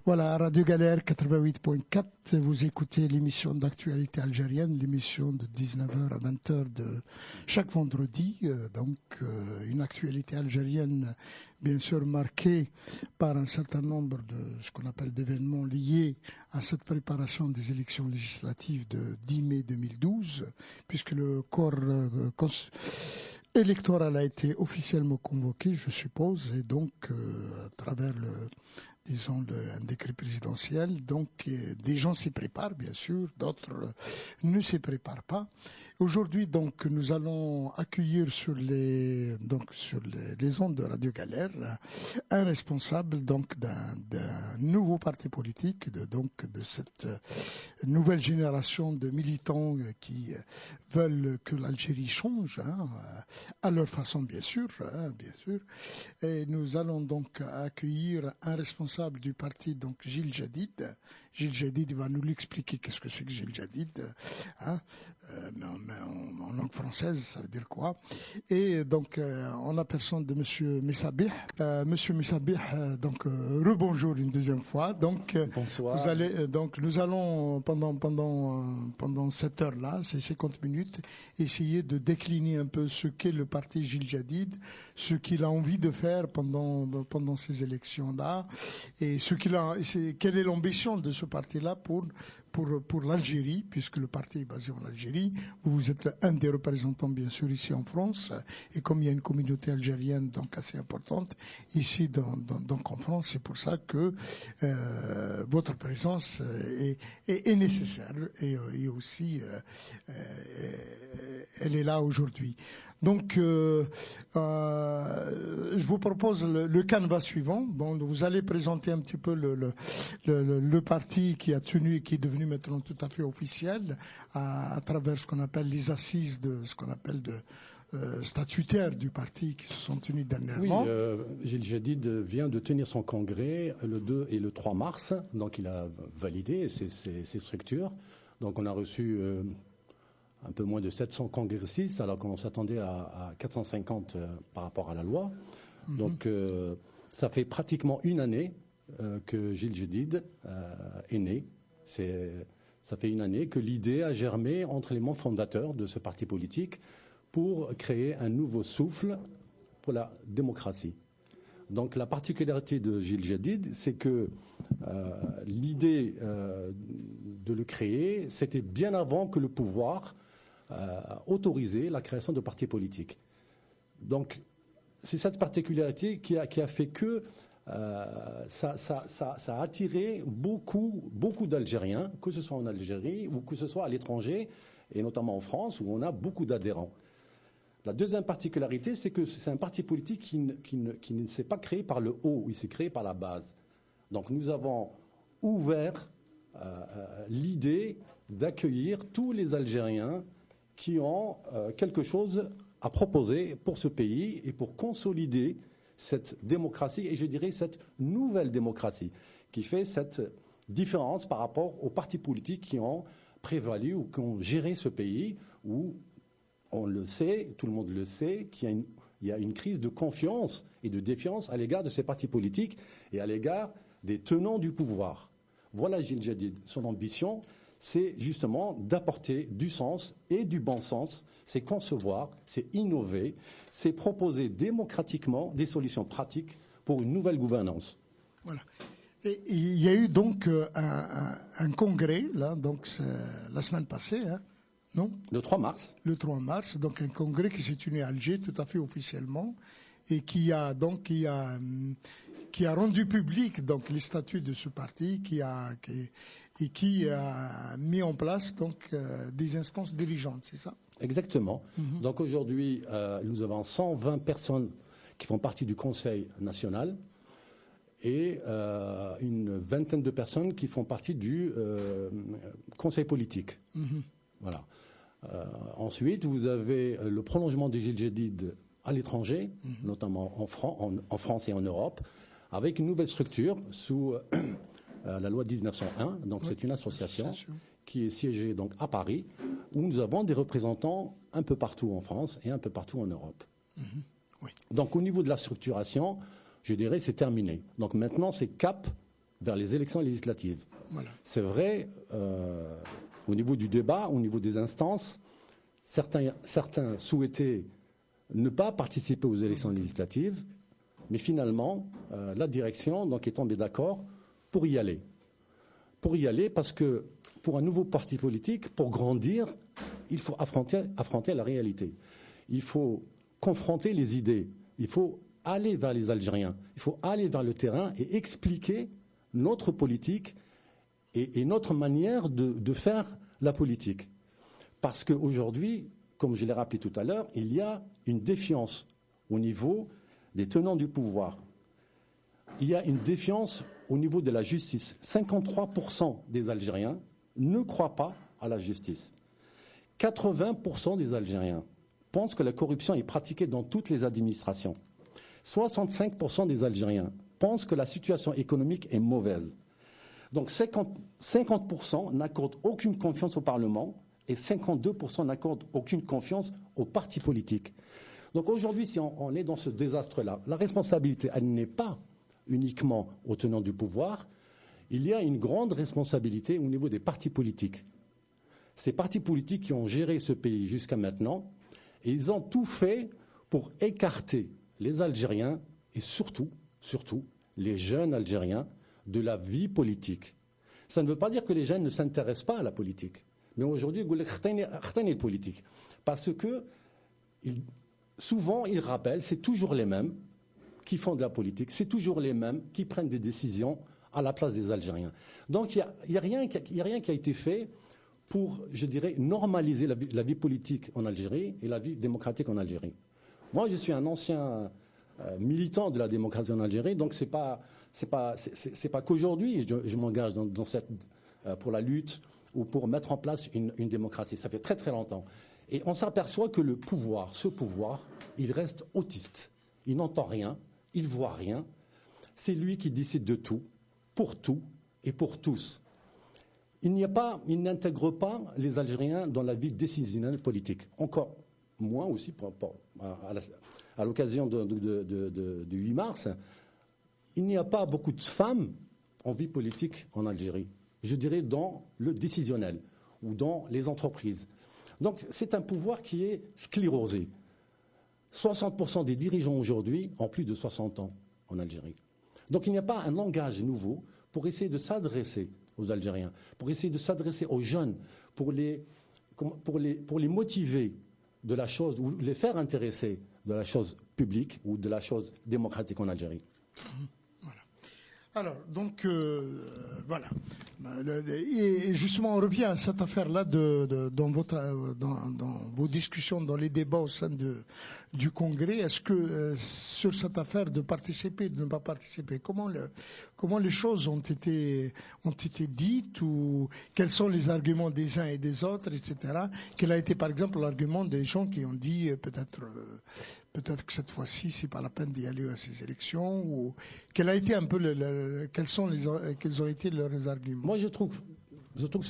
Voilà, Radio Galère 88.4, vous écoutez l'émission d'actualité algérienne, l'émission de 19h à 20h de chaque vendredi. Une actualité algérienne bien sûr marquée par un certain nombre de ce qu'on appelle d'événements liés à cette préparation des élections législatives de 10 mai 2012, puisque le corps électoral a été officiellement convoqué, je suppose, et donc à travers un décret présidentiel. Donc, des gens s'y préparent, bien sûr, d'autres ne s'y préparent pas. Aujourd'hui, donc, nous allons accueillir sur les ondes de Radio Galère un responsable donc d'un nouveau parti politique, de cette nouvelle génération de militants qui veulent que l'Algérie change, à leur façon, bien sûr. Et nous allons donc accueillir un responsable du parti, donc Gilles Jadid. Gilles Jadid va nous l'expliquer qu'est-ce que c'est que Gilles Jadid, mais en langue française, ça veut dire quoi. Et donc, en la personne de Monsieur Messabih. Monsieur Messabih, rebonjour une deuxième fois. Donc, bonsoir. Nous allons pendant cette heure-là, ces 50 minutes, essayer de décliner un peu ce qu'est le parti Gilles Jadid, ce qu'il a envie de faire pendant ces élections-là, et quelle est l'ambition de ce parti-là pour l'Algérie, puisque le parti est basé en Algérie. Vous êtes un des représentants, bien sûr, ici en France, et comme il y a une communauté algérienne donc assez importante ici donc en France, c'est pour ça que votre présence est nécessaire et aussi elle est là aujourd'hui. Donc, je vous propose le canevas suivant. Bon, vous allez présenter un petit peu le parti qui a tenu et qui est devenu maintenant tout à fait officiel à travers ce qu'on appelle les assises statutaires du parti qui se sont tenues dernièrement. Oui, Gilles Jadid vient de tenir son congrès le 2 et le 3 mars, donc il a validé ces structures. Donc on a reçu un peu moins de 700 congressistes, alors qu'on s'attendait à 450 par rapport à la loi. Mm-hmm. Donc ça fait pratiquement une année que Gilles Jadid est né. Ça fait une année que l'idée a germé entre les membres fondateurs de ce parti politique pour créer un nouveau souffle pour la démocratie. Donc la particularité de Gilles Jadid, c'est que l'idée de le créer, c'était bien avant que le pouvoir autorisait la création de partis politiques. Donc c'est cette particularité qui a fait que ça a attiré beaucoup d'Algériens, que ce soit en Algérie ou que ce soit à l'étranger, et notamment en France, où on a beaucoup d'adhérents. La deuxième particularité, c'est que c'est un parti politique qui ne s'est pas créé par le haut, il s'est créé par la base. Donc nous avons ouvert l'idée d'accueillir tous les Algériens qui ont quelque chose à proposer pour ce pays et pour consolider cette démocratie, et je dirais cette nouvelle démocratie, qui fait cette différence par rapport aux partis politiques qui ont prévalu ou qui ont géré ce pays, où on le sait, tout le monde le sait, qu'il y a une crise de confiance et de défiance à l'égard de ces partis politiques et à l'égard des tenants du pouvoir. Voilà Gilles Jadid. Son ambition, c'est justement d'apporter du sens et du bon sens. C'est concevoir, c'est innover, c'est proposer démocratiquement des solutions pratiques pour une nouvelle gouvernance. Voilà. Et il y a eu donc un congrès, là, donc la semaine passée, non ? Le 3 mars. Le 3 mars, donc un congrès qui s'est tenu à Alger tout à fait officiellement et qui a rendu public donc les statuts de ce parti, qui a mis en place donc des instances dirigeantes, c'est ça ? Exactement. Mm-hmm. Donc aujourd'hui, nous avons 120 personnes qui font partie du Conseil national et une vingtaine de personnes qui font partie du Conseil politique. Mm-hmm. Voilà. Ensuite, vous avez le prolongement de Gilles Jadid à l'étranger, mm-hmm. notamment en France et en Europe, avec une nouvelle structure sous la loi 1901. Donc oui, c'est une association qui est siégée donc à Paris, où nous avons des représentants un peu partout en France et un peu partout en Europe. Mm-hmm. Oui. Donc au niveau de la structuration, je dirais c'est terminé. Donc maintenant c'est cap vers les élections législatives. Voilà. C'est vrai, au niveau du débat, au niveau des instances, certains souhaitaient ne pas participer aux élections législatives, mais finalement, la direction donc, est tombée d'accord pour y aller. Pour y aller parce que pour un nouveau parti politique, pour grandir, il faut affronter la réalité. Il faut confronter les idées. Il faut aller vers les Algériens. Il faut aller vers le terrain et expliquer notre politique et notre manière de faire la politique. Parce qu'aujourd'hui, comme je l'ai rappelé tout à l'heure, il y a une défiance au niveau des tenants du pouvoir. Il y a une défiance au niveau de la justice. 53% des Algériens ne croient pas à la justice. 80% des Algériens pensent que la corruption est pratiquée dans toutes les administrations. 65% des Algériens pensent que la situation économique est mauvaise. Donc 50% n'accordent aucune confiance au Parlement et 52% n'accordent aucune confiance aux partis politiques. Donc aujourd'hui, si on est dans ce désastre-là, la responsabilité, elle n'est pas uniquement aux tenants du pouvoir, il y a une grande responsabilité au niveau des partis politiques. Ces partis politiques qui ont géré ce pays jusqu'à maintenant, et ils ont tout fait pour écarter les Algériens et surtout les jeunes Algériens de la vie politique. Ça ne veut pas dire que les jeunes ne s'intéressent pas à la politique. Mais aujourd'hui, ils politique. Parce que souvent, ils rappellent, c'est toujours les mêmes qui font de la politique, c'est toujours les mêmes qui prennent des décisions à la place des Algériens. Donc, il n'y a rien qui a été fait pour, je dirais, normaliser la vie politique en Algérie et la vie démocratique en Algérie. Moi, je suis un ancien militant de la démocratie en Algérie, donc c'est pas qu'aujourd'hui je m'engage pour la lutte ou pour mettre en place une démocratie. Ça fait très très longtemps. Et on s'aperçoit que ce pouvoir, il reste autiste. Il n'entend rien, il ne voit rien. C'est lui qui décide de tout et pour tous. Il n'intègre pas les Algériens dans la vie décisionnelle politique. Encore moins aussi, à l'occasion du 8 mars, il n'y a pas beaucoup de femmes en vie politique en Algérie. Je dirais dans le décisionnel ou dans les entreprises. Donc c'est un pouvoir qui est sclérosé. 60% des dirigeants aujourd'hui ont plus de 60 ans en Algérie. Donc il n'y a pas un langage nouveau pour essayer de s'adresser aux Algériens, pour essayer de s'adresser aux jeunes, pour les motiver de la chose, ou les faire intéresser de la chose publique ou de la chose démocratique en Algérie. Voilà. Alors, donc, voilà. Et justement, on revient à cette affaire-là dans vos discussions, dans les débats au sein du Congrès. Est-ce que sur cette affaire de participer, de ne pas participer, comment les choses ont été dites, ou quels sont les arguments des uns et des autres, etc. Quel a été, par exemple, l'argument des gens qui ont dit peut-être que cette fois-ci, c'est pas la peine d'y aller à ces élections, ou quel a été un peu quels ont été leurs arguments? Moi, je trouve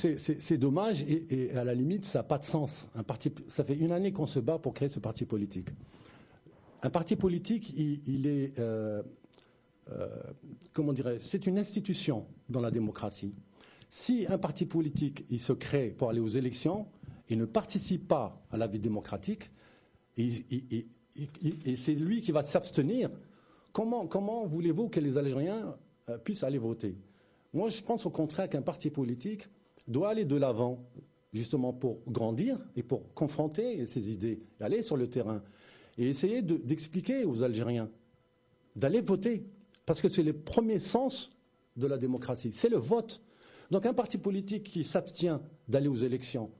que c'est dommage et à la limite, ça n'a pas de sens. Ça fait une année qu'on se bat pour créer ce parti politique. Un parti politique, il est, c'est une institution dans la démocratie. Si un parti politique, il se crée pour aller aux élections et ne participe pas à la vie démocratique, et c'est lui qui va s'abstenir, comment voulez-vous que les Algériens puissent aller voter? Moi, je pense au contraire qu'un parti politique doit aller de l'avant, justement pour grandir et pour confronter ses idées, aller sur le terrain et essayer d'expliquer aux Algériens d'aller voter, parce que c'est le premier sens de la démocratie, c'est le vote. Donc un parti politique qui s'abstient d'aller aux élections,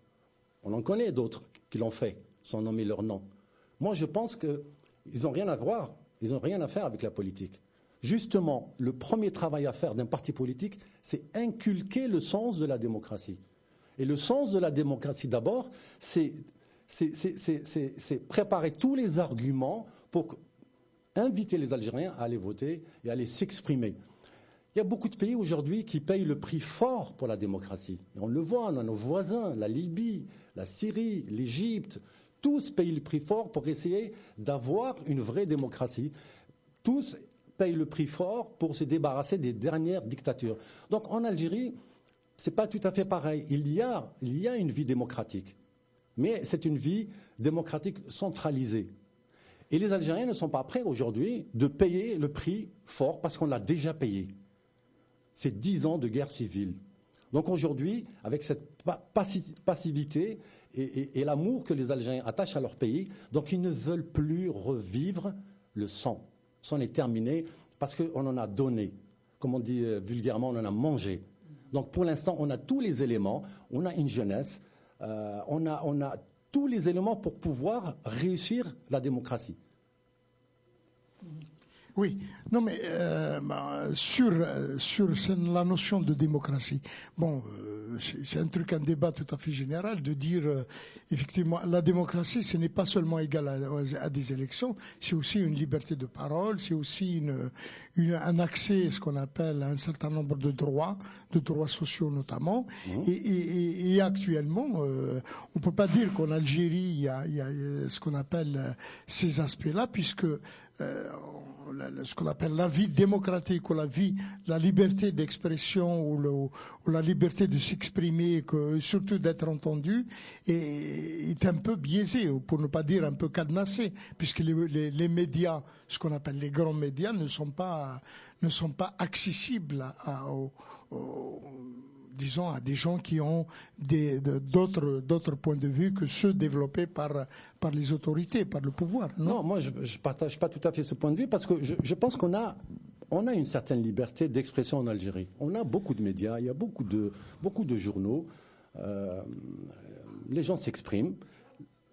on en connaît d'autres qui l'ont fait, sans nommer leur nom. Moi, je pense qu'ils n'ont rien à voir, ils n'ont rien à faire avec la politique. Justement, le premier travail à faire d'un parti politique, c'est inculquer le sens de la démocratie. Et le sens de la démocratie, d'abord, c'est préparer tous les arguments pour inviter les Algériens à aller voter et à aller s'exprimer. Il y a beaucoup de pays aujourd'hui qui payent le prix fort pour la démocratie. Et on le voit, on a nos voisins, la Libye, la Syrie, l'Égypte. Tous payent le prix fort pour essayer d'avoir une vraie démocratie. Tous paye le prix fort pour se débarrasser des dernières dictatures. Donc en Algérie, ce n'est pas tout à fait pareil. Il y a une vie démocratique, mais c'est une vie démocratique centralisée. Et les Algériens ne sont pas prêts aujourd'hui de payer le prix fort parce qu'on l'a déjà payé. C'est 10 ans de guerre civile. Donc aujourd'hui, avec cette passivité et l'amour que les Algériens attachent à leur pays, donc ils ne veulent plus revivre le sang. Le sang est terminé parce qu'on en a donné. Comme on dit vulgairement, on en a mangé. Donc pour l'instant, on a tous les éléments, on a une jeunesse, on a tous les éléments pour pouvoir réussir la démocratie. Oui, non mais sur la notion de démocratie, bon, c'est un débat tout à fait général de dire effectivement la démocratie ce n'est pas seulement égal à des élections, c'est aussi une liberté de parole, c'est aussi un accès, ce qu'on appelle un certain nombre de droits sociaux notamment, et actuellement on peut pas dire qu'en Algérie il y a ce qu'on appelle ces aspects-là puisque ce qu'on appelle la vie démocratique ou la liberté d'expression ou la liberté de s'exprimer, surtout d'être entendu, est un peu biaisée, pour ne pas dire un peu cadenassée, puisque les médias, ce qu'on appelle les grands médias, ne sont pas accessibles disons, à des gens qui ont d'autres points de vue que ceux développés par les autorités, par le pouvoir. Non, moi je ne partage pas tout à fait ce point de vue parce que je pense qu'on a une certaine liberté d'expression en Algérie. On a beaucoup de médias, il y a beaucoup de journaux, les gens s'expriment.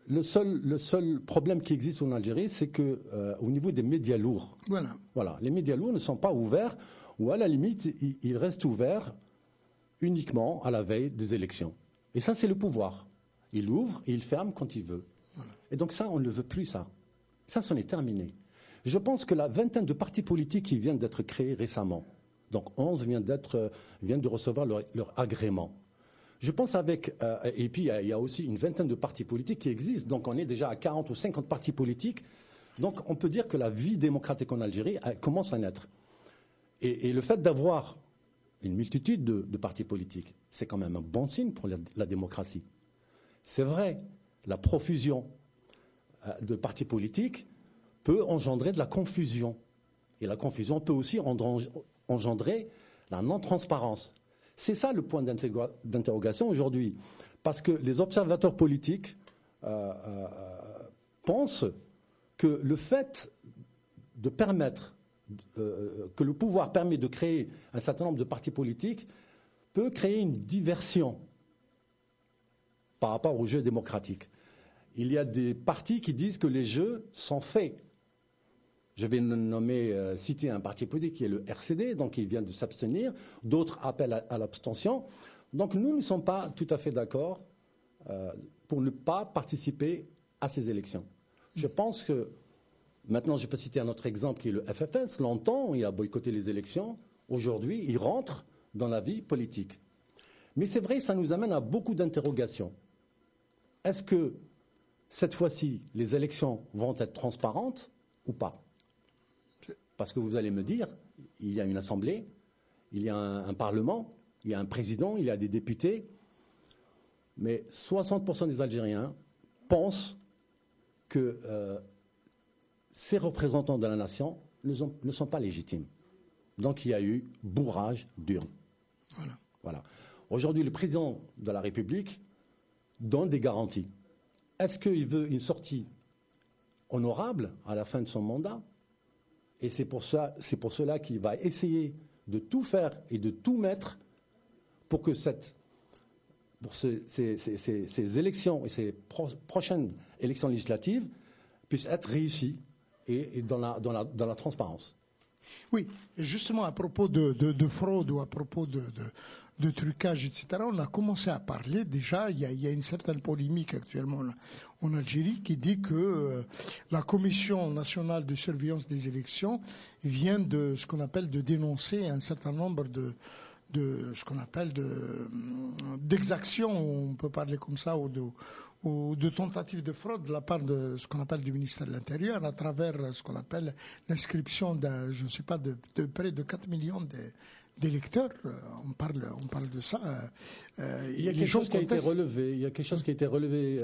Le seul problème qui existe en Algérie, c'est qu'au niveau des médias lourds, voilà, les médias lourds ne sont pas ouverts ou à la limite, ils restent ouverts uniquement à la veille des élections. Et ça, c'est le pouvoir. Il ouvre et il ferme quand il veut. Et donc ça, on ne veut plus ça. Ça, c'en est terminé. Je pense que la vingtaine de partis politiques qui viennent d'être créés récemment, donc 11 viennent de recevoir leur agrément. Je pense et puis il y a aussi une vingtaine de partis politiques qui existent, donc on est déjà à 40 ou 50 partis politiques. Donc on peut dire que la vie démocratique en Algérie commence à naître. Et le fait d'avoir une multitude de partis politiques, c'est quand même un bon signe pour la démocratie. C'est vrai, la profusion de partis politiques peut engendrer de la confusion. Et la confusion peut aussi engendrer la non-transparence. C'est ça le point d'interrogation aujourd'hui. Parce que les observateurs politiques pensent que le fait de permettre que le pouvoir permet de créer un certain nombre de partis politiques peut créer une diversion par rapport au jeu démocratique. Il y a des partis qui disent que les jeux sont faits. Je vais citer un parti politique qui est le RCD, donc il vient de s'abstenir. D'autres appellent à l'abstention. Donc nous ne sommes pas tout à fait d'accord pour ne pas participer à ces élections. Je pense que maintenant, je peux citer un autre exemple qui est le FFS. Longtemps, il a boycotté les élections. Aujourd'hui, il rentre dans la vie politique. Mais c'est vrai, ça nous amène à beaucoup d'interrogations. Est-ce que, cette fois-ci, les élections vont être transparentes ou pas? Parce que vous allez me dire, il y a une assemblée, il y a un parlement, il y a un président, il y a des députés. Mais 60% des Algériens pensent que ces représentants de la nation ne sont pas légitimes. Donc il y a eu bourrage d'urnes. Voilà. Aujourd'hui, le président de la République donne des garanties. Est-ce qu'il veut une sortie honorable à la fin de son mandat? Et c'est pour cela qu'il va essayer de tout faire et de tout mettre pour que ces élections et ces prochaines élections législatives puissent être réussies et dans la transparence. Oui, et justement à propos de fraude ou à propos de trucage, etc., on a commencé à parler déjà, il y a une certaine polémique actuellement en Algérie qui dit que la Commission nationale de surveillance des élections vient de ce qu'on appelle de dénoncer un certain nombre ce qu'on appelle d'exaction, on peut parler comme ça, ou de tentatives de fraude de la part de ce qu'on appelle du ministère de l'Intérieur à travers ce qu'on appelle l'inscription je ne sais pas, de près de 4 millions d'électeurs. On parle de ça. Il y a quelque chose qui a été relevé. Il y a quelque chose qui a été relevé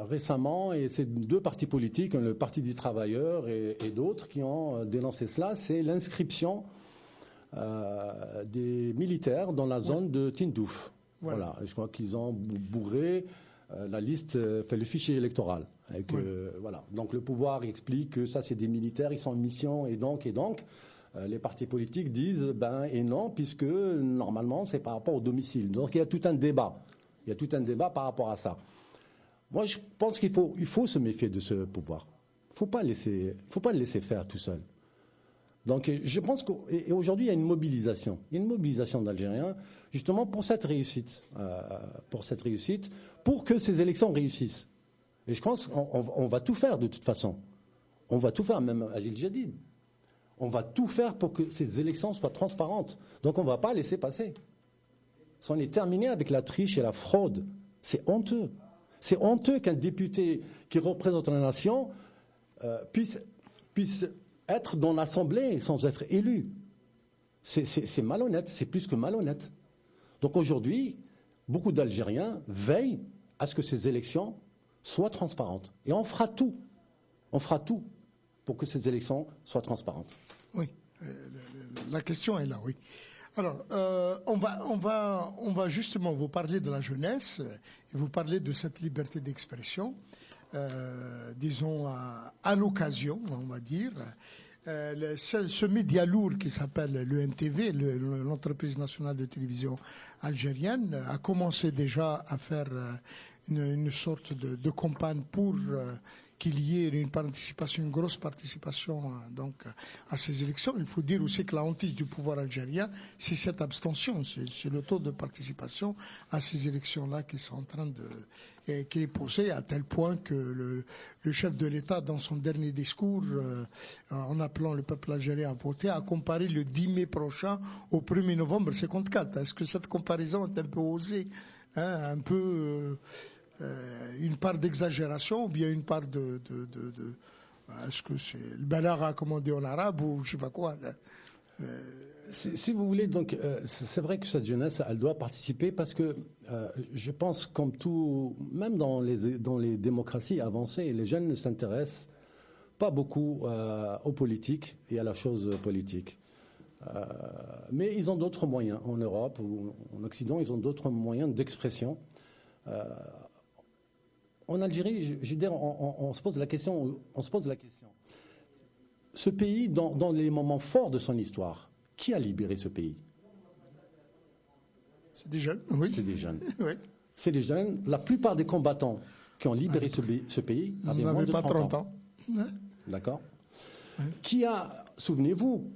récemment, et c'est deux partis politiques, le Parti des travailleurs et d'autres, qui ont dénoncé cela. C'est l'inscription des militaires dans la zone de Tindouf. Voilà. Je crois qu'ils ont bourré la liste, fait le fichier électoral. Voilà. Donc le pouvoir explique que ça, c'est des militaires, ils sont en mission, et donc. Les partis politiques disent et non, puisque normalement c'est par rapport au domicile. Donc il y a tout un débat. Il y a tout un débat par rapport à ça. Moi je pense qu'il faut se méfier de ce pouvoir. Il ne faut pas le laisser faire tout seul. Donc je pense qu'aujourd'hui il y a une mobilisation. Il y a une mobilisation d'Algériens justement pour cette réussite. Pour que ces élections réussissent. Et je pense qu'on va tout faire de toute façon. On va tout faire, même Agil Jadid. On va tout faire pour que ces élections soient transparentes. Donc on ne va pas laisser passer. On est terminé avec la triche et la fraude. C'est honteux. C'est honteux qu'un député qui représente la nation puisse être dans l'Assemblée sans être élu. C'est malhonnête, c'est plus que malhonnête. Donc aujourd'hui, beaucoup d'Algériens veillent à ce que ces élections soient transparentes. Et on fera tout. On fera tout pour que ces élections soient transparentes. Oui, la question est là, oui. Alors, on va justement vous parler de la jeunesse et vous parler de cette liberté d'expression, disons à l'occasion, on va dire. Ce média lourd qui s'appelle l'ENTV, l'entreprise nationale de télévision algérienne, a commencé déjà à faire une sorte de campagne pour qu'il y ait une grosse participation donc à ces élections. Il faut dire aussi que la hantise du pouvoir algérien, c'est cette abstention, c'est le taux de participation à ces élections-là qui sont en train qui est posé à tel point que le chef de l'État, dans son dernier discours, en appelant le peuple algérien à voter, a comparé le 10 mai prochain au 1er novembre 54. Est-ce que cette comparaison est un peu osée, un peu une part d'exagération ou bien une part est-ce que c'est le balara comme on dit en arabe ou je sais pas quoi Si vous voulez, donc c'est vrai que cette jeunesse, elle doit participer parce que je pense comme tout, même dans les démocraties avancées, les jeunes ne s'intéressent pas beaucoup aux politiques et à la chose politique. Mais ils ont d'autres moyens en Europe ou en Occident, ils ont d'autres moyens d'expression. En Algérie, je veux dire, on se pose la question. Ce pays, dans les moments forts de son histoire, qui a libéré ce pays? C'est des jeunes, oui. C'est des jeunes. Oui. C'est des jeunes. La plupart des combattants qui ont libéré ce pays avaient moins de 30 ans. Ouais. D'accord. Oui. Qui a, souvenez-vous,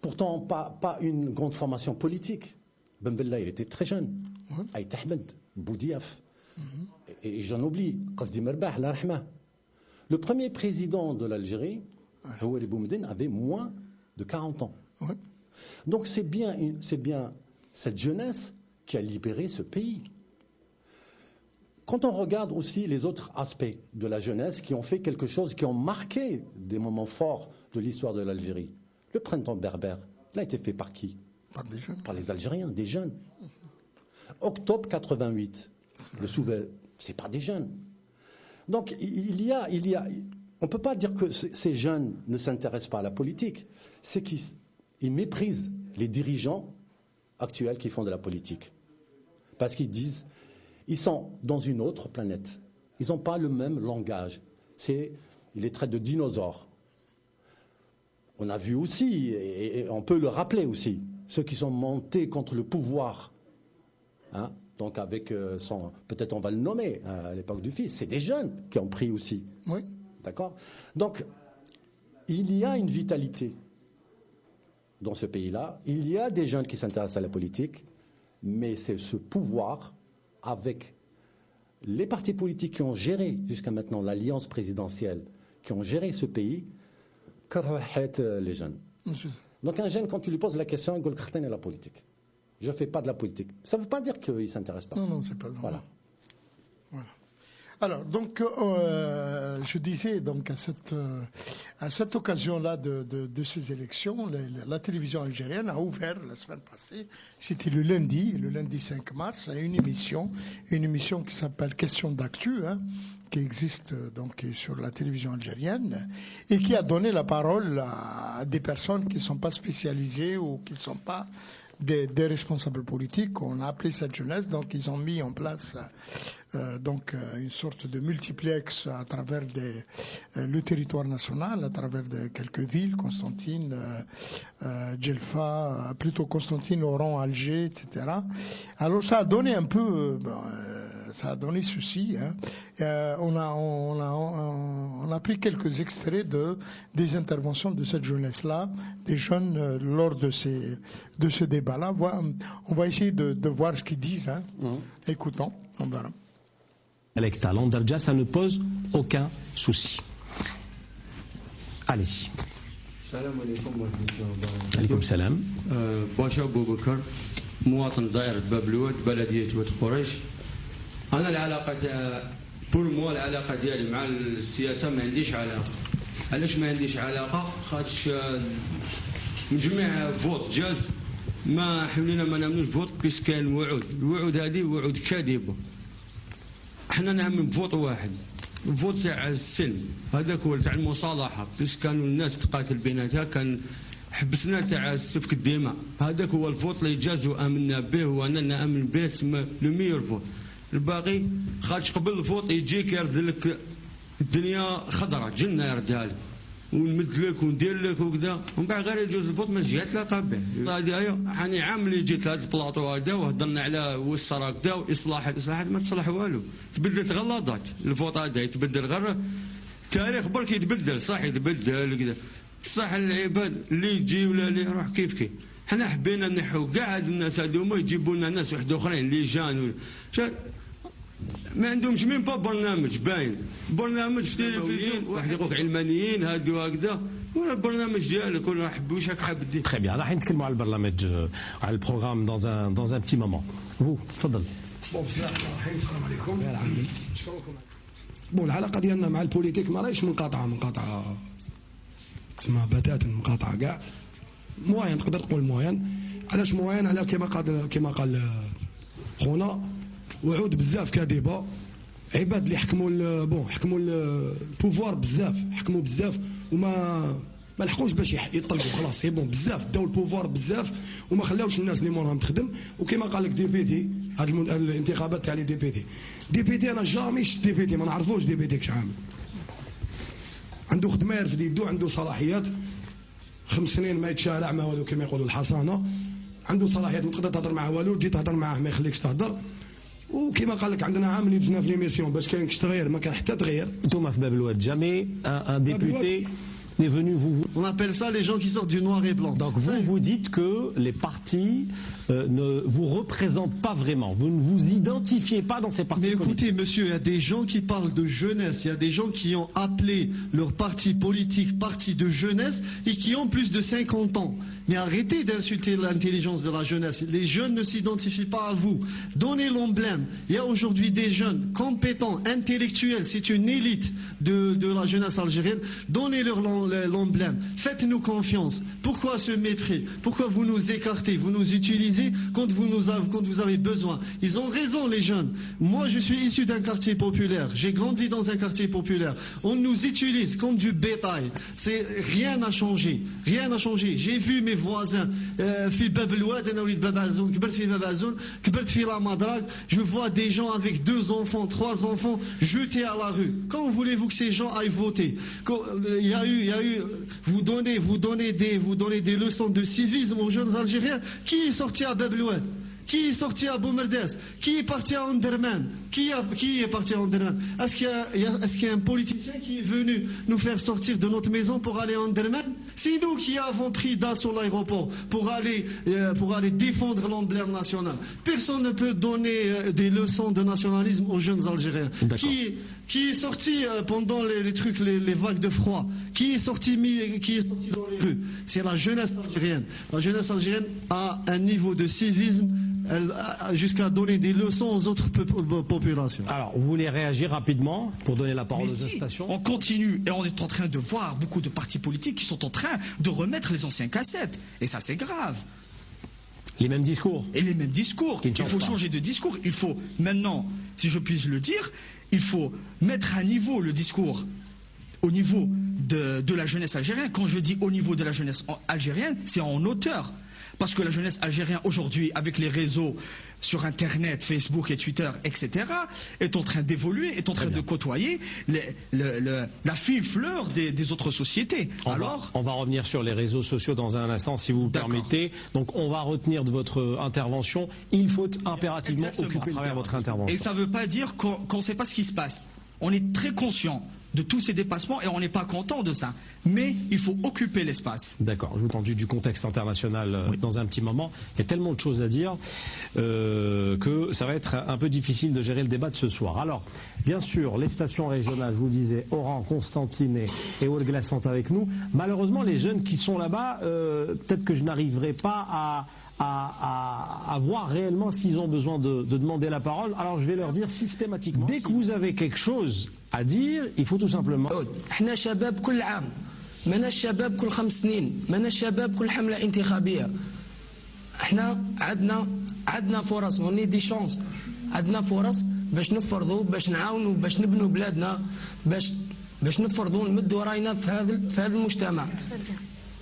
pourtant pas une grande formation politique. Ben Bella, il était très jeune. Oui. Aït Ahmed, Boudiaf. Et j'en oublie, Qasdi Merbah, la rahma. Le premier président de l'Algérie, Houari Boumediene, avait moins de 40 ans. Ouais. Donc c'est bien cette jeunesse qui a libéré ce pays. Quand on regarde aussi les autres aspects de la jeunesse qui ont fait quelque chose, qui ont marqué des moments forts de l'histoire de l'Algérie, le printemps berbère, il a été fait par qui? Par des jeunes. Par les Algériens, des jeunes. Octobre 88. Le Souvel, c'est pas des jeunes. Donc on ne peut pas dire que ces jeunes ne s'intéressent pas à la politique. C'est qu'ils méprisent les dirigeants actuels qui font de la politique. Parce qu'ils disent, ils sont dans une autre planète. Ils n'ont pas le même langage. Ils les traitent de dinosaures. On a vu aussi, et on peut le rappeler aussi, ceux qui sont montés contre le pouvoir. Hein? Donc avec peut-être on va le nommer à l'époque du fils, c'est des jeunes qui ont pris aussi. Oui. D'accord. Donc il y a une vitalité dans ce pays-là. Il y a des jeunes qui s'intéressent à la politique, mais c'est ce pouvoir avec les partis politiques qui ont géré jusqu'à maintenant l'alliance présidentielle, qui ont géré ce pays, que les jeunes. Donc un jeune, quand tu lui poses la question, il dit la politique. Je ne fais pas de la politique. Ça ne veut pas dire qu'il ne s'intéresse pas. Non, c'est pas Voilà. Voilà. Alors, donc, je disais donc à cette occasion-là de ces élections, la télévision algérienne a ouvert la semaine passée, c'était le lundi 5 mars, à une émission qui s'appelle Question d'actu, qui existe donc sur la télévision algérienne et qui a donné la parole à des personnes qui ne sont pas spécialisées ou qui ne sont pas des responsables politiques. On a appelé cette jeunesse, donc ils ont mis en place donc une sorte de multiplex à travers le territoire national, à travers quelques villes, Constantine, Djelfa, plutôt Constantine, Oran, Alger, etc. Alors ça a donné un peu, ça a donné ceci. On a pris quelques extraits des interventions de cette jeunesse-là, des jeunes lors de ce débat-là. On va essayer de voir ce qu'ils disent. Écoutons, on verra. Électoral en Darja, ça ne pose aucun souci. Allez-y. السلام عليكم ورحمة الله وبركاته. عليكم السلام. باشا أبو بكر مواطن دائرة باب الواد بلدية واد قريش. أنا العلاقة بور موا العلاقة ديالي مع السياسة ما عنديش علاقة. علاش ما عنديش علاقة؟ خاطش من جميع فوت جاز ما حولينا ما نامنوش فوت بيس كاين وعود، الوعود هذه وعود كاذبة. احنا نعمل بفوت واحد، الفوت تاع السن هذاك هو تاع المصالحه، بس كانوا الناس تقاتل بيناتها، كان حبسنا تاع سفك الدماء، هذاك هو الفوت اللي جاز وامنا به وانا نامن به تسمى لو ميور فوت. الباقي خاطش قبل الفوت يجيك يرد لك الدنيا خضراء جنه يردها لك ونمد لك وندير لك وكذا، ومن بعد غير يجوز الفوت ما تجي تلاقى به. هذه حاني عام اللي جيت لهذا البلاطو هذا وهضرنا على والصرا كذا واصلاحات ما تصلح والو، تبدلت غلاضات، الفوت هذا يتبدل غير التاريخ برك يتبدل، صح يتبدل كذا، صح العباد اللي يجي ولا اللي يروح كيف حنا حبينا نحو كاع هاد الناس هذوما يجيبوا لنا ناس واحد اخرين اللي جان ما عندهمش مين با برنامج باين، برنامج في التلفزيون واحد يقولك علمانيين هادو هكذا، ولا البرنامج ديالك ولا حبوش راك حاب دير. Très bien. راح نتكلموا على البرنامج على البروغرام dans un petit moment. Vous تفضل. بسم الله الرحمن الرحيم. السلام عليكم. يا عمي. بون العلاقه ديالنا مع البوليتيك ما راهيش منقطعه تسمى بتاتا منقطعه كاع. موين تقدر تقول موين. علاش موين؟ على كما قال خونا وعود بزاف كاذبه، عباد اللي حكموا البوفوار بزاف، حكموا بزاف وما لحقوش باش يطلقوا، خلاص سي بون بزاف داو البوفوار بزاف وما خلاوش الناس اللي موراهم تخدم. وكما قال لك ديبيتي هاد الانتخابات تاع لي ديبيتي انا جامي شفت ديبيتي، ما نعرفوش ديبيتي كش عامل، عنده خدمه في يدو، عنده صلاحيات 5 سنين ما يتشارع ما والو كما يقولوا الحصانه، عنده صلاحيات ما تقدر تهضر معاه والو، تجي تهضر معاه ما يخليكش تهضر. وكما قال لك عندنا عام اللي دزنا في ليميسيون باش كاين كش تغير، ما كان حتى تغير. Thomas Babelwad, jamais un député n'est venu vous. On appelle ça les gens qui sortent du noir et blanc. Donc vous dites que les partis ne vous représentent pas vraiment, vous ne vous identifiez pas dans ces partis. Mais écoutez, monsieur, il y a des gens qui parlent de jeunesse, il y a des gens qui ont appelé leur parti politique parti de jeunesse et qui ont plus de 50 ans. Mais arrêtez d'insulter l'intelligence de la jeunesse. Les jeunes ne s'identifient pas à vous. Donnez l'emblème. Il y a aujourd'hui des jeunes compétents, intellectuels. C'est une élite de la jeunesse algérienne. Donnez-leur l'emblème. Faites-nous confiance. Pourquoi ce mépris? Pourquoi vous nous écartez? Vous nous utilisez quand vous avez besoin. Ils ont raison, les jeunes. Moi, je suis issu d'un quartier populaire. J'ai grandi dans un quartier populaire. On nous utilise comme du bétail. Rien n'a changé. Rien n'a changé. J'ai vu mes voisins في باب الواد انا وليد باب عزون كبرت في باب عزون كبرت في لا مدراك je vois des gens avec 2 enfants 3 enfants jetés à la rue. Quand voulez-vous que ces gens aillent voter? Il y a eu vous donnez des leçons de civisme aux jeunes Algériens. Qui est sorti à Bab el-Oued? Qui est sorti à Boumerdes? Qui est parti à Anderman? Qui est parti à Anderman? Est-ce qu'il y a un politicien qui est venu nous faire sortir de notre maison pour aller à Anderman? C'est nous qui avons pris d'assaut l'aéroport pour aller défendre l'emblème national. Personne ne peut donner des leçons de nationalisme aux jeunes Algériens. Qui est sorti pendant les vagues de froid, qui est sorti dans les rues. C'est la jeunesse algérienne. La jeunesse algérienne a un niveau de civisme jusqu'à donner des leçons aux autres populations. Alors, vous voulez réagir rapidement pour donner la parole aux stations? On continue et on est en train de voir beaucoup de partis politiques qui sont en train de remettre les anciens cassettes. Et ça, c'est grave. Les mêmes discours. Et les mêmes discours. Il faut changer de discours. Il faut maintenant, si je puis le dire, il faut mettre à niveau le discours au niveau de la jeunesse algérienne. Quand je dis au niveau de la jeunesse algérienne, c'est en hauteur. Parce que la jeunesse algérienne aujourd'hui, avec les réseaux sur Internet, Facebook et Twitter, etc., est en train d'évoluer, est en train de côtoyer la fine fleur des autres sociétés. On va revenir sur les réseaux sociaux dans un instant, si vous permettez. Donc on va retenir de votre intervention. Il faut impérativement occuper à travers votre intervention. Et ça ne veut pas dire qu'on ne sait pas ce qui se passe. On est très conscient de tous ces dépassements et on n'est pas content de ça. Mais il faut occuper l'espace. D'accord, je vous tendu du contexte international dans un petit moment. Il y a tellement de choses à dire que ça va être un peu difficile de gérer le débat de ce soir. Alors, bien sûr, les stations régionales, je vous disais, Oran, Constantine et Ouargla sont avec nous. Malheureusement, les jeunes qui sont là-bas, peut-être que je n'arriverai pas à voir réellement s'ils ont besoin de demander la parole. Alors je vais leur dire systématiquement, dès que vous avez quelque chose à dire, il faut tout simplement... احنا شباب كل عام، مانا الشباب كل 5 سنين، مانا الشباب كل حملة انتخابية. احنا عندنا فرص، وني دي شانس، عندنا فرص باش نفرضوا، باش نعاونوا، باش نبنوا بلادنا، باش نفرضوا نمدوا راينا في هذا المجتمع.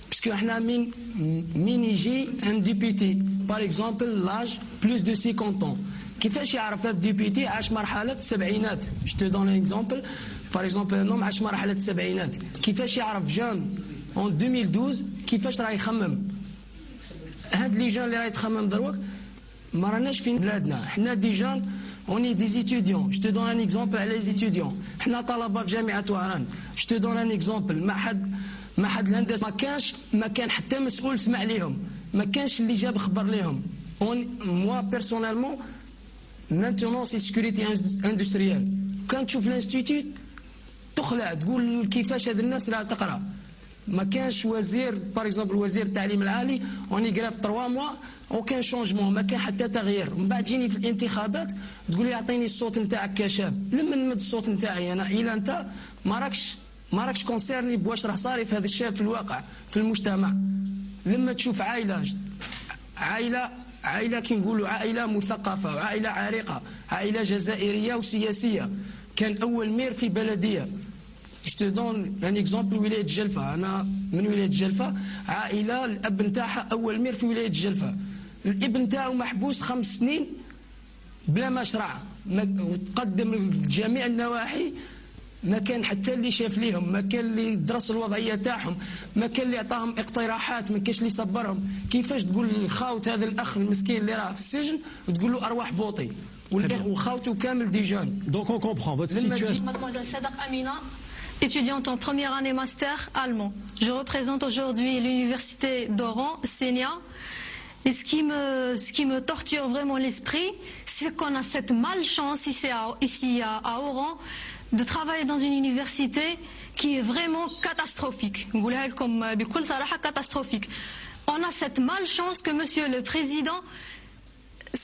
Parce que مين يجي un député, par exemple l'âge plus de 50 ans, كيفاش يعرف هذا الديبيتي عاش مرحلة السبعينات؟ Je te donne un exemple, par exemple un homme عاش مرحلة السبعينات، كيفاش يعرف جون en 2012 كيفاش راه يخمم؟ هاد لي جون اللي راه يتخمم دروك ما راناش في بلادنا، حنا دي جون on est des étudiants. Je te donne un exemple على les étudiants. حنا طلبة في جامعة وهران. Je te donne un exemple. معهد الهندسة ما كان حتى مسؤول سمع ليهم، ما كانش اللي جاب خبر ليهم. Moi personnellement maintenant c'est sécurité industrielle. كان تشوف الانستيتوت تخلع تقول كيفاش هاد الناس راه تقرا. ما كانش وزير باغ اكزومبل وزير التعليم العالي اوني غراف 3 موا اوكان شونجمون، ما كان حتى تغيير. من بعد جيني في الانتخابات تقول لي اعطيني الصوت نتاعك كشاب. لما نمد الصوت نتاعي انا الى انت ما راكش كونسيرني بواش راه صاري في هذا الشاب في الواقع في المجتمع. لما تشوف عائله كي نقولوا عائله مثقفه وعائله عريقه، عائله جزائريه وسياسيه، كان اول مير في بلديه. Je te donne un exemple ولاية جلفة. أنا من ولاية جلفة، عائلة الأب نتاعها أول مير في ولاية جلفة، الابن نتاعو محبوس 5 سنين بلا مشرع، وتقدم لجميع النواحي، ما كان حتى اللي شاف ليهم، ما كان اللي درس الوضعية تاعهم، ما كان اللي عطاهم اقتراحات، ما كانش اللي صبرهم. كيفاش تقول للخاوت هذا الأخ المسكين اللي راه في السجن وتقول له أرواح فوطي وخاوته كامل دي جون. Donc on comprend votre situation. Mademoiselle Sadaq Amina, étudiante en première année master allemand. Je représente aujourd'hui l'université d'Oran, Senia. Et ce qui me torture vraiment l'esprit, c'est qu'on a cette malchance ici à Oran de travailler dans une université qui est vraiment catastrophique. On a cette malchance que monsieur le président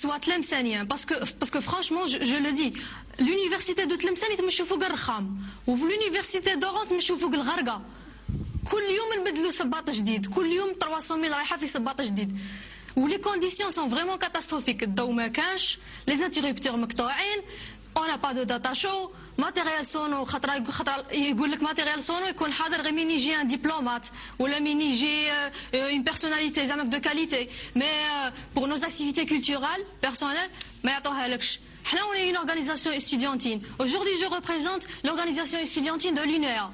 soit tlemcenien, parce que franchement je le dis, l'université de Tlemcen تمشوا فوق الرخام، وفي l'université d'Oran تمشوا فوق الغرقة. كل يوم نبدلوا صباط جديد، كل يوم 300,000 رايحة في صباط جديد. و les conditions sont vraiment catastrophiques. الضوء ما كانش، les interrupteurs مقطوعين، on n'a pas de data show، ماتيريال سونو خطرة يقول لك ماتيريال سونو يكون حاضر غير مين يجي ان ديبلومات ولا مين يجي une personnalité زعما de qualité، mais pour nos activités culturelles personnelles ما يعطوها لكش. حنا on est une organisation estudiantine. Aujourd'hui je représente l'organisation estudiantine de l'UNEA.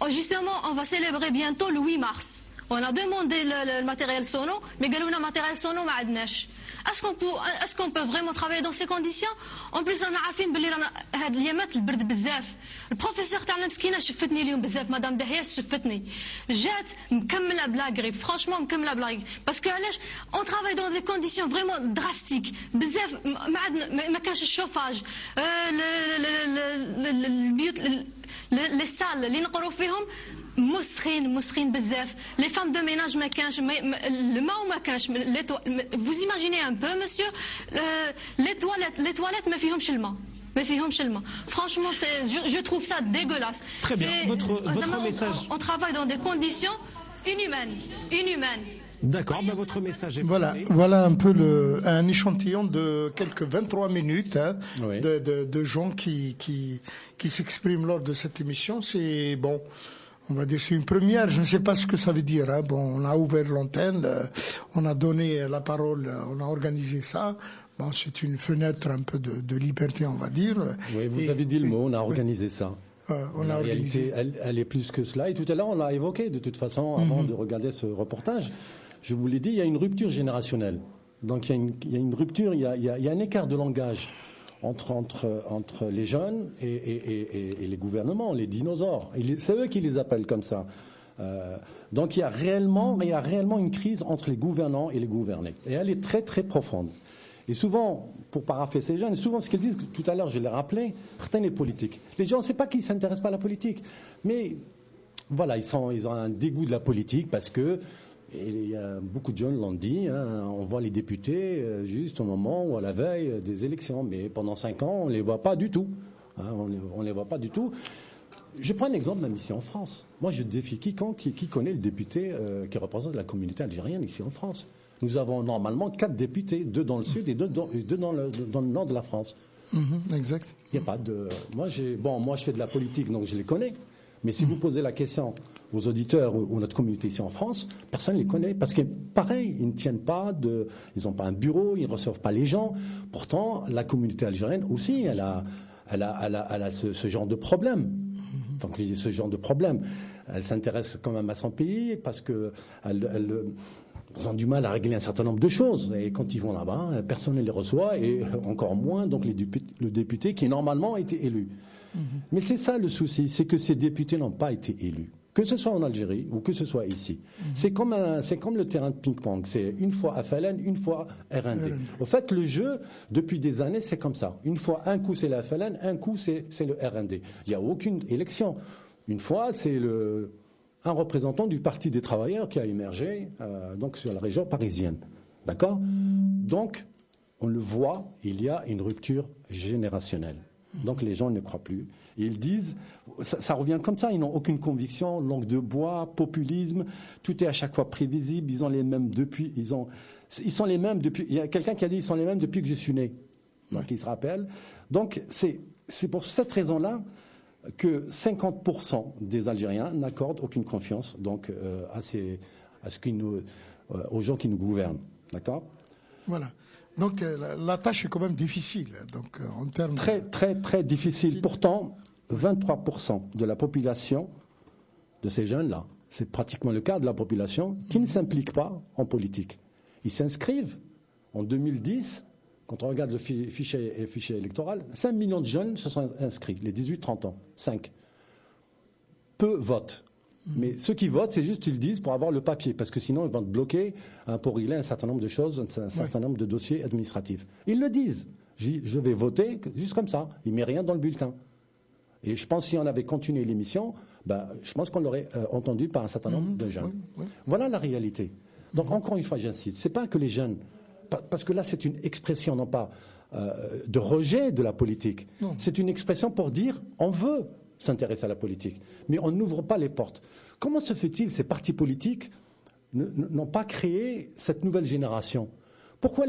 Justement on va célébrer bientôt le 8 mars. On a demandé le matériel sono mais قالوا لنا matériel sono ما عندناش. est-ce qu'on peut vraiment travailler dans ces conditions? En plus انا عارفين باللي رانا هاد اليامات البرد بزاف. البروفيسور تاعنا مسكينه شفتني اليوم بزاف، مدام دهياس شفتني جات مكمله بلا غريب، فرانشمون مكمله بلا غريب، باسكو علاش اون ترافاي دون دي كونديسيون فريمون دراستيك بزاف. ما كانش الشوفاج، البيوت لي سال اللي نقروا فيهم مسخين بزاف. لي فام دو ميناج ما كانش الماء ما كانش. vous imaginez un peu monsieur les toilettes ما فيهمش الماء. Franchement, je trouve ça dégueulasse. Très bien. Votre message. On travaille dans des conditions inhumaines. D'accord, mais votre message est voilà un peu un échantillon de quelques 23 minutes oui. de gens qui s'expriment lors de cette émission. C'est bon. On va dire c'est une première, je ne sais pas ce que ça veut dire. Hein. Bon, on a ouvert l'antenne, on a donné la parole, on a organisé ça. Bon, c'est une fenêtre un peu de liberté, on va dire. Oui, vous avez dit le mot, on a organisé ça. On a organisé. Réalité, elle est plus que cela. Et tout à l'heure, on l'a évoqué de toute façon avant de regarder ce reportage. Je vous l'ai dit, il y a une rupture générationnelle. Donc il y a une rupture, il y a un écart de langage entre les jeunes et les gouvernements, les dinosaures. C'est eux qui les appellent comme ça. Donc il y a réellement une crise entre les gouvernants et les gouvernés. Et elle est très très profonde. Et souvent, pour parapher ces jeunes, souvent ce qu'ils disent, tout à l'heure je l'ai rappelé, certains les politiques. Les gens, c'est pas qu'ils ne s'intéressent pas à la politique, mais voilà, ils ont un dégoût de la politique parce que, et il y a beaucoup de jeunes l'ont dit, hein, on voit les députés juste au moment ou à la veille des élections, mais pendant 5 ans, on ne les voit pas du tout. Hein, on les voit pas du tout. Je prends un exemple même ici en France. Moi, je défie quiconque qui connaît le député qui représente la communauté algérienne ici en France. Nous avons normalement 4 députés, 2 dans le sud et 2 dans le nord de la France. Exact. Il n'y a pas de... Moi, je fais de la politique, donc je les connais. Mais si vous posez la question aux auditeurs ou notre communauté ici en France, personne ne les connaît. Parce que, pareil, ils ne tiennent pas ils n'ont pas un bureau, ils ne reçoivent pas les gens. Pourtant, la communauté algérienne aussi, elle a ce genre de problème. Enfin, que je dis ce genre de problème. Elle s'intéresse quand même à son pays parce que ils ont du mal à régler un certain nombre de choses. Et quand ils vont là-bas, personne ne les reçoit, et encore moins donc le député qui normalement a été élu. Mais c'est ça le souci, c'est que ces députés n'ont pas été élus. Que ce soit en Algérie ou que ce soit ici. C'est comme le terrain de ping-pong. C'est une fois FLN, une fois RND. Au fait, le jeu, depuis des années, c'est comme ça. Une fois, un coup c'est la FLN, un coup c'est le RND. Il n'y a aucune élection. Une fois, c'est un représentant du Parti des travailleurs qui a émergé donc sur la région parisienne. D'accord? Donc, on le voit, il y a une rupture générationnelle. Donc les gens ne croient plus. Ils disent, ça revient comme ça, ils n'ont aucune conviction, langue de bois, populisme, tout est à chaque fois prévisible, ils sont les mêmes depuis, il y a quelqu'un qui a dit, ils sont les mêmes depuis que je suis né. Donc ils se rappellent. Donc c'est pour cette raison-là que 50% des Algériens n'accordent aucune confiance donc, aux gens qui nous gouvernent. D'accord? Voilà. Donc la tâche est quand même difficile. Donc, en termes très, très, très difficile. Pourtant, 23% de la population, de ces jeunes-là, c'est pratiquement le quart de la population, qui ne s'implique pas en politique. Ils s'inscrivent. En 2010, quand on regarde le fichier électoral, 5 millions de jeunes se sont inscrits, les 18-30 ans. 5. Peu votent. Mais ceux qui votent, c'est juste qu'ils disent pour avoir le papier, parce que sinon ils vont te bloquer pour régler un certain nombre de choses, un certain nombre de dossiers administratifs. Ils le disent. Je vais voter juste comme ça. Il ne met rien dans le bulletin. Et je pense que si on avait continué l'émission, je pense qu'on l'aurait entendu par un certain nombre de jeunes. Voilà la réalité. Donc encore une fois, j'insiste, c'est pas que les jeunes, parce que là c'est une expression non pas de rejet de la politique, c'est une expression pour dire on veut s'intéresser à la politique, mais on n'ouvre pas les portes. Comment se fait-il ces partis politiques n'ont pas créé cette nouvelle génération? Pourquoi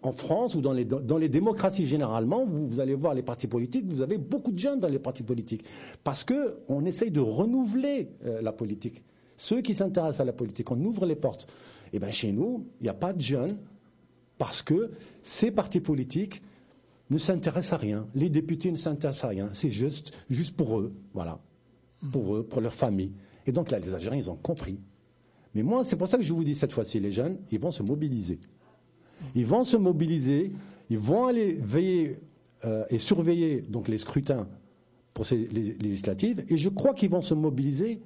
en France ou dans les démocraties généralement, vous allez voir les partis politiques, vous avez beaucoup de jeunes dans les partis politiques, parce qu'on essaye de renouveler la politique. Ceux qui s'intéressent à la politique, on ouvre les portes. Et bien chez nous, il n'y a pas de jeunes, parce que ces partis politiques ne s'intéressent à rien. Les députés ne s'intéressent à rien. C'est juste pour eux, voilà. Pour eux, pour leur famille. Et donc là, les Algériens, ils ont compris. Mais moi, c'est pour ça que je vous dis cette fois-ci, les jeunes, ils vont se mobiliser. Ils vont se mobiliser, ils vont aller veiller et surveiller donc les scrutins pour ces législatives, et je crois qu'ils vont se mobiliser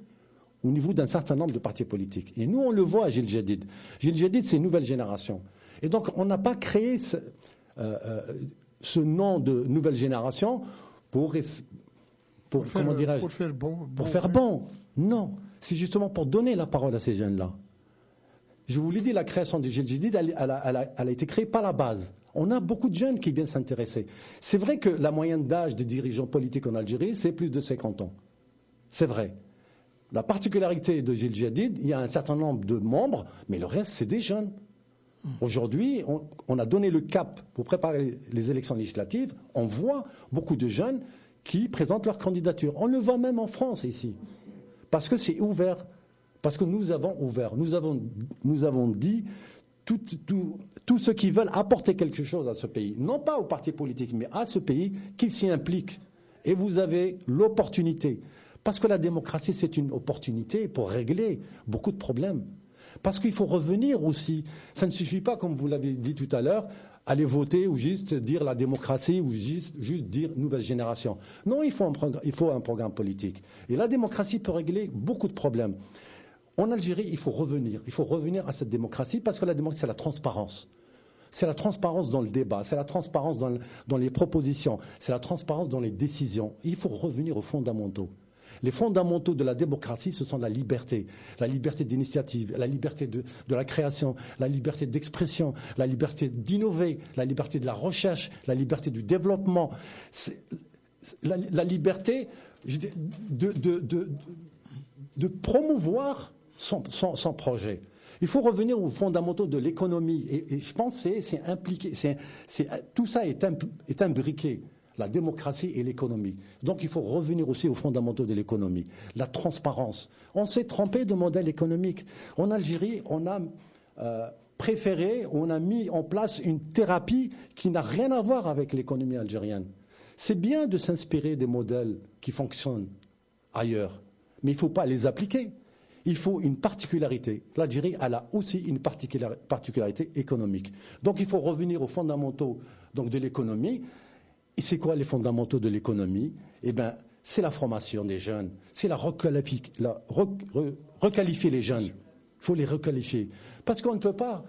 au niveau d'un certain nombre de partis politiques. Et nous, on le voit à Gil Jadid. Gil Jadid, c'est une nouvelle génération. Et donc, on n'a pas créé ce nom de nouvelle génération pour faire bon. Non, c'est justement pour donner la parole à ces jeunes-là. Je vous l'ai dit, la création de Gil Jadid, elle a été créée par la base. On a beaucoup de jeunes qui viennent s'intéresser. C'est vrai que la moyenne d'âge des dirigeants politiques en Algérie, c'est plus de 50 ans. C'est vrai. La particularité de Gil Jadid, il y a un certain nombre de membres, mais le reste, c'est des jeunes. Aujourd'hui, on a donné le cap pour préparer les élections législatives. On voit beaucoup de jeunes qui présentent leur candidature. On le voit même en France ici. Parce que c'est ouvert. Parce que nous avons ouvert. Nous avons dit tous ceux qui veulent apporter quelque chose à ce pays, non pas aux partis politiques, mais à ce pays, qu'ils s'y impliquent. Et vous avez l'opportunité. Parce que la démocratie, c'est une opportunité pour régler beaucoup de problèmes. Parce qu'il faut revenir aussi. Ça ne suffit pas, comme vous l'avez dit tout à l'heure, aller voter ou juste dire la démocratie ou juste dire nouvelle génération. Non, il faut un programme politique. Et la démocratie peut régler beaucoup de problèmes. En Algérie, il faut revenir. Il faut revenir à cette démocratie parce que la démocratie, c'est la transparence. C'est la transparence dans le débat, c'est la transparence dans les propositions, c'est la transparence dans les décisions. Il faut revenir aux fondamentaux. Les fondamentaux de la démocratie, ce sont la liberté d'initiative, la liberté de la création, la liberté d'expression, la liberté d'innover, la liberté de la recherche, la liberté du développement, la liberté de promouvoir son projet. Il faut revenir aux fondamentaux de l'économie et je pense que c'est impliqué, tout ça est imbriqué. La démocratie et l'économie. Donc il faut revenir aussi aux fondamentaux de l'économie. La transparence. On s'est trompé de modèle économique. En Algérie, on a on a mis en place une thérapie qui n'a rien à voir avec l'économie algérienne. C'est bien de s'inspirer des modèles qui fonctionnent ailleurs, mais il ne faut pas les appliquer. Il faut une particularité. L'Algérie, elle a aussi une particularité économique. Donc il faut revenir aux fondamentaux de l'économie. Et c'est quoi les fondamentaux de l'économie? Eh bien, c'est la formation des jeunes, c'est requalifier les jeunes. Il faut les requalifier. Parce qu'on ne peut pas...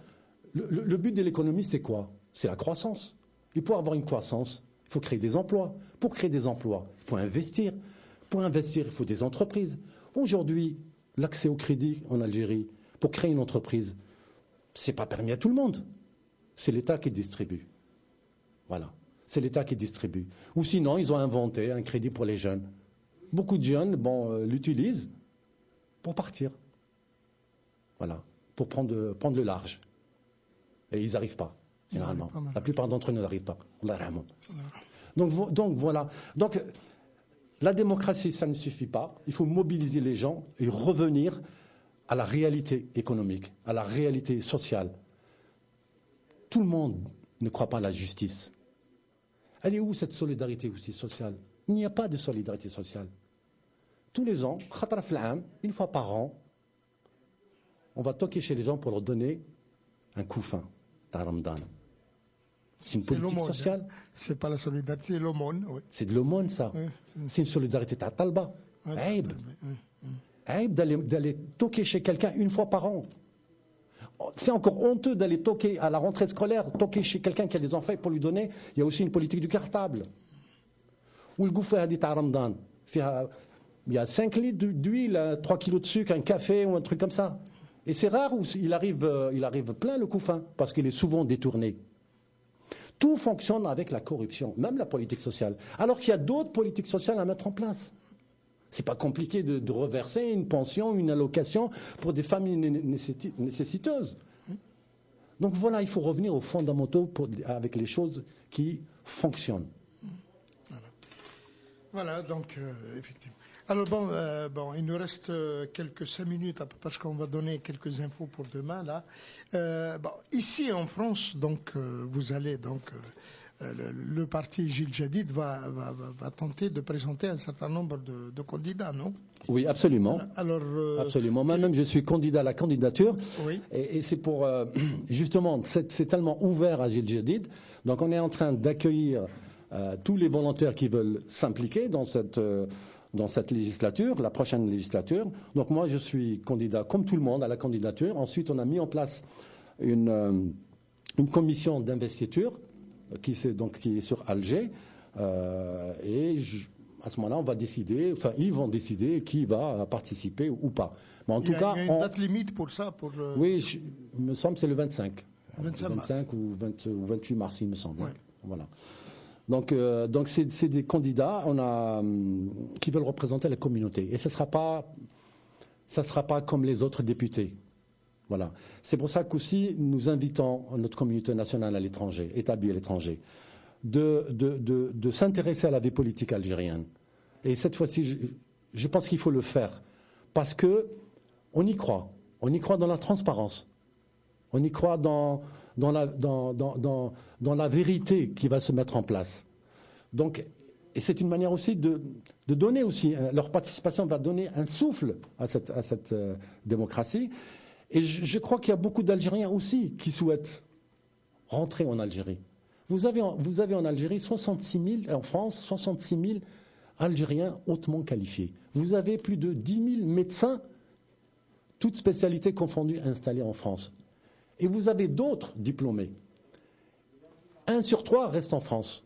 Le but de l'économie, c'est quoi? C'est la croissance. Et pour avoir une croissance, il faut créer des emplois. Pour créer des emplois, il faut investir. Pour investir, il faut des entreprises. Aujourd'hui, l'accès au crédit en Algérie, pour créer une entreprise, ce n'est pas permis à tout le monde. C'est l'État qui distribue. Voilà. C'est l'État qui distribue. Ou sinon, ils ont inventé un crédit pour les jeunes. Beaucoup de jeunes l'utilisent pour partir. Voilà. Pour prendre le large. Et ils n'arrivent pas, généralement. La plupart d'entre eux n'arrivent pas. Donc voilà. Donc la démocratie, ça ne suffit pas. Il faut mobiliser les gens et revenir à la réalité économique, à la réalité sociale. Tout le monde ne croit pas à la justice. Elle est où cette solidarité aussi sociale? Il n'y a pas de solidarité sociale. Tous les ans, une fois par an, on va toquer chez les gens pour leur donner un couffin dans Ramadan. C'est une politique sociale. C'est pas la solidarité, c'est l'aumône. Oui. C'est de l'aumône, ça. Oui. C'est une solidarité talba. Aïb. Aïb d'aller toquer chez quelqu'un une fois par an. C'est encore honteux d'aller toquer à la rentrée scolaire, toquer chez quelqu'un qui a des enfants pour lui donner. Il y a aussi une politique du cartable. Ou le gouffre a dit à Ramadan. Il y a 5 litres d'huile, 3 kilos de sucre, un café ou un truc comme ça. Et c'est rare où il arrive plein le couffin, parce qu'il est souvent détourné. Tout fonctionne avec la corruption, même la politique sociale. Alors qu'il y a d'autres politiques sociales à mettre en place. C'est pas compliqué de reverser une pension, une allocation pour des familles nécessiteuses. Donc voilà, il faut revenir aux fondamentaux avec les choses qui fonctionnent. Voilà, donc effectivement. Alors il nous reste quelques 5 minutes parce qu'on va donner quelques infos pour demain là. Ici en France, donc vous allez donc le parti Gilles Jadid va tenter de présenter un certain nombre de candidats, non? Oui, absolument. Alors, absolument. Moi-même, je suis candidat à la candidature. Oui. Et c'est pour, justement, c'est tellement ouvert à Gilles Jadid. Donc, on est en train d'accueillir tous les volontaires qui veulent s'impliquer dans cette législature, la prochaine législature. Donc, moi, je suis candidat, comme tout le monde, à la candidature. Ensuite, on a mis en place une commission d'investiture qui est sur Alger. Et à ce moment-là, on va décider, enfin, ils vont décider qui va participer ou pas. Mais en tout cas, il y a une date limite pour ça Oui, il me semble que c'est le 25. 25 ou 28 mars, il me semble. Ouais. Voilà. Donc c'est des candidats qui veulent représenter la communauté. Et ça sera pas comme les autres députés. Voilà. C'est pour ça qu'aussi nous invitons notre communauté nationale à l'étranger, établie à l'étranger, de s'intéresser à la vie politique algérienne. Et cette fois-ci, je pense qu'il faut le faire parce que on y croit. On y croit dans la transparence. On y croit dans la vérité qui va se mettre en place. Donc, et c'est une manière aussi de donner aussi, leur participation va donner un souffle à cette démocratie. Et je crois qu'il y a beaucoup d'Algériens aussi qui souhaitent rentrer en Algérie. Vous avez en Algérie 66 000, en France, 66 000 Algériens hautement qualifiés. Vous avez plus de 10 000 médecins, toutes spécialités confondues, installés en France. Et vous avez d'autres diplômés. 1 sur 3 reste en France.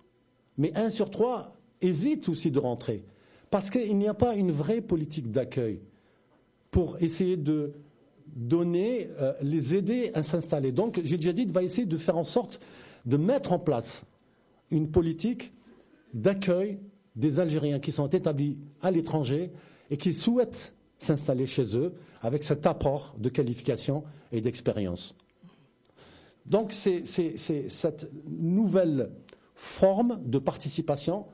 Mais 1 sur 3 hésite aussi de rentrer. Parce qu'il n'y a pas une vraie politique d'accueil pour essayer de les aider à s'installer. Donc, Gilles Jadid va essayer de faire en sorte de mettre en place une politique d'accueil des Algériens qui sont établis à l'étranger et qui souhaitent s'installer chez eux avec cet apport de qualification et d'expérience. Donc, c'est cette nouvelle forme de participation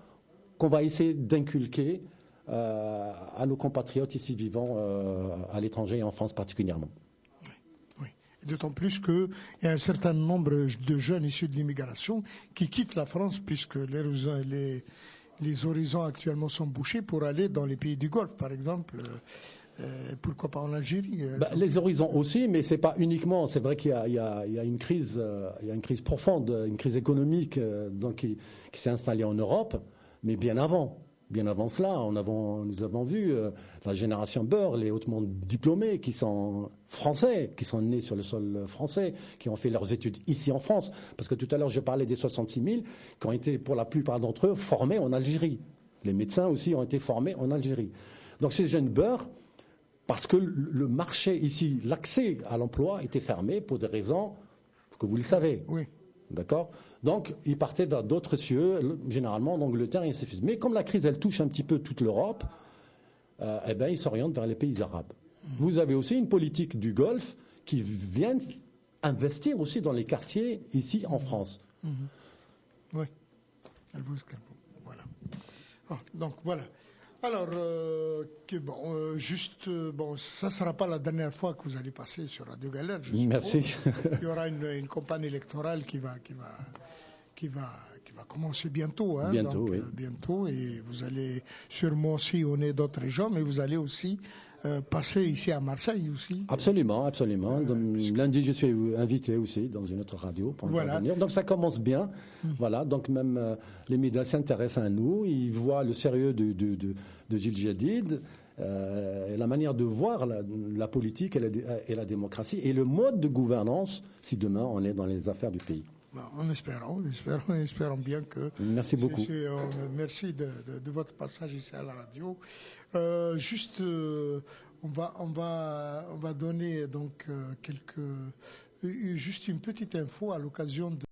qu'on va essayer d'inculquer à nos compatriotes ici vivant à l'étranger et en France particulièrement. Oui. D'autant plus qu'il y a un certain nombre de jeunes issus de l'immigration qui quittent la France puisque les horizons actuellement sont bouchés pour aller dans les pays du Golfe, par exemple. Pourquoi pas en Algérie Les horizons aussi, mais c'est pas uniquement. C'est vrai qu'il y a une crise, profonde, une crise économique qui s'est installée en Europe, mais bien avant cela, nous avons vu la génération Beur, les hautement diplômés qui sont français, qui sont nés sur le sol français, qui ont fait leurs études ici en France. Parce que tout à l'heure, je parlais des 66 000 qui ont été, pour la plupart d'entre eux, formés en Algérie. Les médecins aussi ont été formés en Algérie. Donc ces jeunes Beur, parce que le marché ici, l'accès à l'emploi était fermé pour des raisons que vous le savez. Oui. D'accord ? Donc, ils partaient vers d'autres cieux, généralement en Angleterre et ainsi de suite. Mais comme la crise, elle touche un petit peu toute l'Europe, ils s'orientent vers les pays arabes. Vous avez aussi une politique du Golfe qui vient investir aussi dans les quartiers ici en France. Oui. Voilà. Donc, voilà. Alors, ça ne sera pas la dernière fois que vous allez passer sur Radio Galère. Merci. Il y aura une campagne électorale qui va commencer bientôt. Hein, bientôt, donc, oui. Bientôt, et vous allez sûrement sillonner d'autres régions, mais vous allez aussi passer ici à Marseille aussi. Absolument. Lundi, je suis invité aussi dans une autre radio pour intervenir. Donc ça commence bien. Voilà. Donc même les médias s'intéressent à nous. Ils voient le sérieux de Gilles Jadid, et la manière de voir la politique et la démocratie et le mode de gouvernance si demain on est dans les affaires du pays. En espérant bien que... Merci beaucoup. Merci de votre passage ici à la radio. On va donner donc juste une petite info à l'occasion de